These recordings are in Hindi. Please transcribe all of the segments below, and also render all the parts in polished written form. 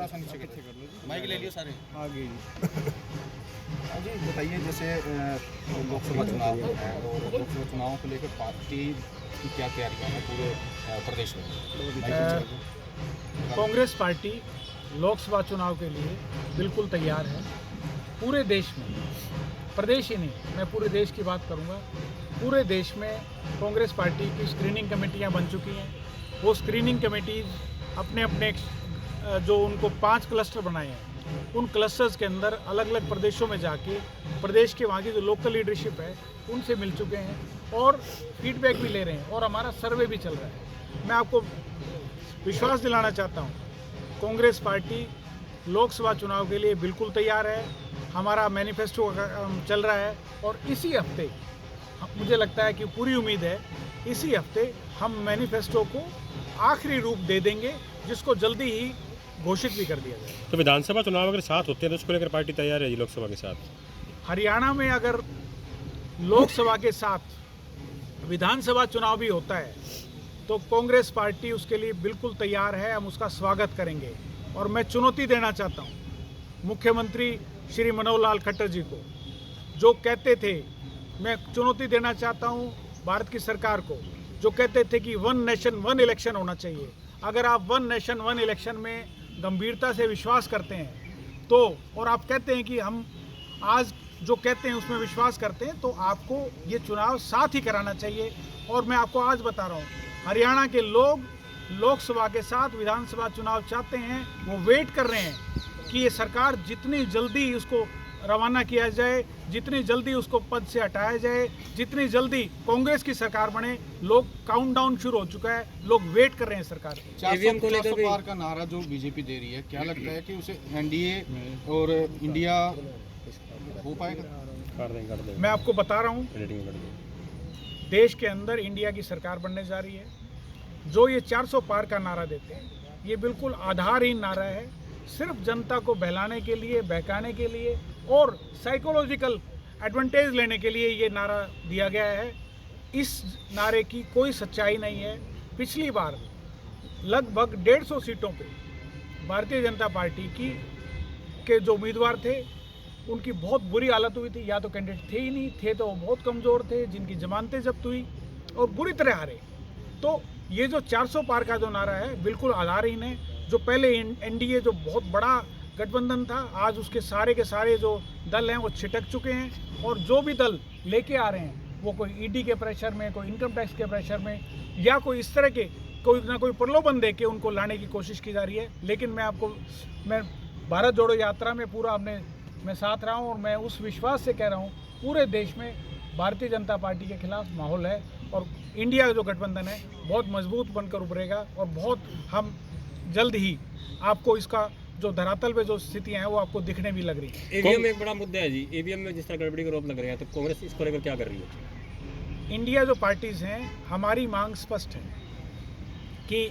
सा नीचे कर लो, माइक ले लियो सारे आगे जी। बताइए, जैसे लोकसभा चुनाव है और लोकसभा चुनाव को लेकर पार्टी की क्या तैयारियां हैं पूरे प्रदेश में? कांग्रेस पार्टी लोकसभा चुनाव के लिए बिल्कुल तैयार है। पूरे देश में, प्रदेश ही नहीं, मैं पूरे देश की बात करूंगा। पूरे देश में कांग्रेस पार्टी की स्क्रीनिंग कमेटियां बन चुकी हैं। वो स्क्रीनिंग कमेटीज अपने अपने जो उनको 5 क्लस्टर बनाए हैं, उन क्लस्टर्स के अंदर अलग अलग प्रदेशों में जाके प्रदेश के वहाँ की जो लोकल लीडरशिप है उनसे मिल चुके हैं और फीडबैक भी ले रहे हैं और हमारा सर्वे भी चल रहा है। मैं आपको विश्वास दिलाना चाहता हूँ, कांग्रेस पार्टी लोकसभा चुनाव के लिए बिल्कुल तैयार है। हमारा मैनिफेस्टो चल रहा है और इसी हफ्ते मुझे लगता है कि पूरी उम्मीद है इसी हफ्ते हम मैनिफेस्टो को आखिरी रूप दे देंगे, जिसको जल्दी ही घोषित भी कर दिया जाए। तो विधानसभा चुनाव अगर साथ होते हैं तो उसको लेकर पार्टी तैयार है जी लोकसभा के साथ? हरियाणा में अगर लोकसभा के साथ विधानसभा चुनाव भी होता है तो कांग्रेस पार्टी उसके लिए बिल्कुल तैयार है। हम उसका स्वागत करेंगे और मैं चुनौती देना चाहता हूँ मुख्यमंत्री श्री मनोहर लाल खट्टर जी को, जो कहते थे, मैं चुनौती देना चाहता हूँ भारत की सरकार को, जो कहते थे कि 1 नेशन 1 इलेक्शन होना चाहिए। अगर आप 1 नेशन 1 इलेक्शन में गंभीरता से विश्वास करते हैं तो, और आप कहते हैं कि हम आज जो कहते हैं उसमें विश्वास करते हैं, तो आपको ये चुनाव साथ ही कराना चाहिए। और मैं आपको आज बता रहा हूँ, हरियाणा के लोग लोकसभा के साथ विधानसभा चुनाव चाहते हैं। वो वेट कर रहे हैं कि ये सरकार जितनी जल्दी उसको रवाना किया जाए, जितनी जल्दी उसको पद से हटाया जाए, जितनी जल्दी कांग्रेस की सरकार बने। लोग काउंटडाउन शुरू हो चुका है, लोग वेट कर रहे हैं सरकार को। 400 पार का नारा जो बीजेपी दे रही है, क्या लगता है कि उसे एनडीए और इंडिया हो पाएगा? कर देंगे। मैं आपको बता रहा हूँ, देश के अंदर इंडिया की सरकार बनने जा रही है। जो ये 400 पार का नारा देते हैं, ये बिल्कुल आधारहीन नारा है। सिर्फ जनता को बहलाने के लिए, बहकाने के लिए और साइकोलॉजिकल एडवांटेज लेने के लिए ये नारा दिया गया है। इस नारे की कोई सच्चाई नहीं है। पिछली बार लगभग 150 सीटों पे भारतीय जनता पार्टी के जो उम्मीदवार थे उनकी बहुत बुरी हालत हुई थी। या तो कैंडिडेट थे ही नहीं, थे तो बहुत कमज़ोर थे, जिनकी जमानतें जब्त हुई और बुरी तरह हारे। तो ये जो 400 पार का जो नारा है बिल्कुल आधारहीन है। जो पहले एनडीए जो बहुत बड़ा गठबंधन था, आज उसके सारे के सारे जो दल हैं वो छिटक चुके हैं और जो भी दल लेके आ रहे हैं वो कोई ईडी के प्रेशर में, कोई इनकम टैक्स के प्रेशर में या कोई इस तरह के कोई ना कोई प्रलोभन दे के उनको लाने की कोशिश की जा रही है। लेकिन मैं भारत जोड़ो यात्रा में पूरा मैं साथ रहा हूँ और मैं उस विश्वास से कह रहा हूँ, पूरे देश में भारतीय जनता पार्टी के खिलाफ माहौल है और इंडिया का जो गठबंधन है बहुत मजबूत बनकर उभरेगा और बहुत हम जल्द ही आपको इसका जो धरातल पे जो स्थितियां हैं वो आपको दिखने भी लग रही है। ईवीएम एक बड़ा मुद्दा है जी, ईवीएम में जिस तरह गड़बड़ी का आरोप लग रहा है, तो कांग्रेस इसको लेकर क्या कर रही है? इंडिया जो पार्टीज हैं, हमारी मांग स्पष्ट है कि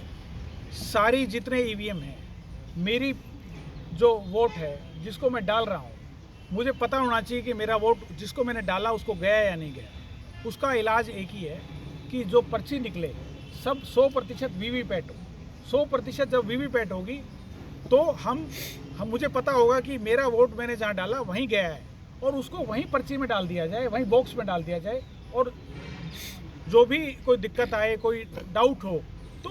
सारी जितने ईवीएम हैं, मेरी जो वोट है जिसको मैं डाल रहा हूँ, मुझे पता होना चाहिए कि मेरा वोट जिसको मैंने डाला उसको गया या नहीं गया। उसका इलाज एक ही है कि जो पर्ची निकले सब 100% वीवीपैट हो। 100% जब वीवीपैट होगी तो हम मुझे पता होगा कि मेरा वोट मैंने जहाँ डाला वहीं गया है और उसको वहीं पर्ची में डाल दिया जाए, वहीं बॉक्स में डाल दिया जाए। और जो भी कोई दिक्कत आए, कोई डाउट हो, तो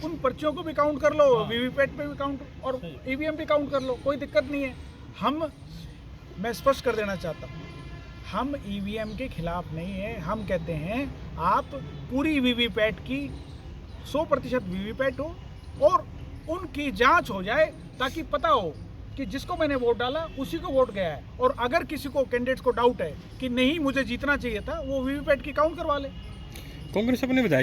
उन पर्चियों को भी काउंट कर लो, वीवीपैट पे भी काउंट और ईवीएम भी काउंट कर लो, कोई दिक्कत नहीं है। मैं स्पष्ट कर देना चाहता हूँ, हम ईवीएम के खिलाफ नहीं है। हम कहते हैं आप पूरी वीवीपैट की 100% वीवीपैट हो और उनकी जांच हो जाए ताकि पता हो कि जिसको मैंने वोट डाला उसी को वोट गया है। और अगर किसी को कैंडिडेट्स को डाउट है कि नहीं मुझे जीतना चाहिए था, वो वीवीपैट की काउंट करवा ले। कांग्रेस अपने विधायक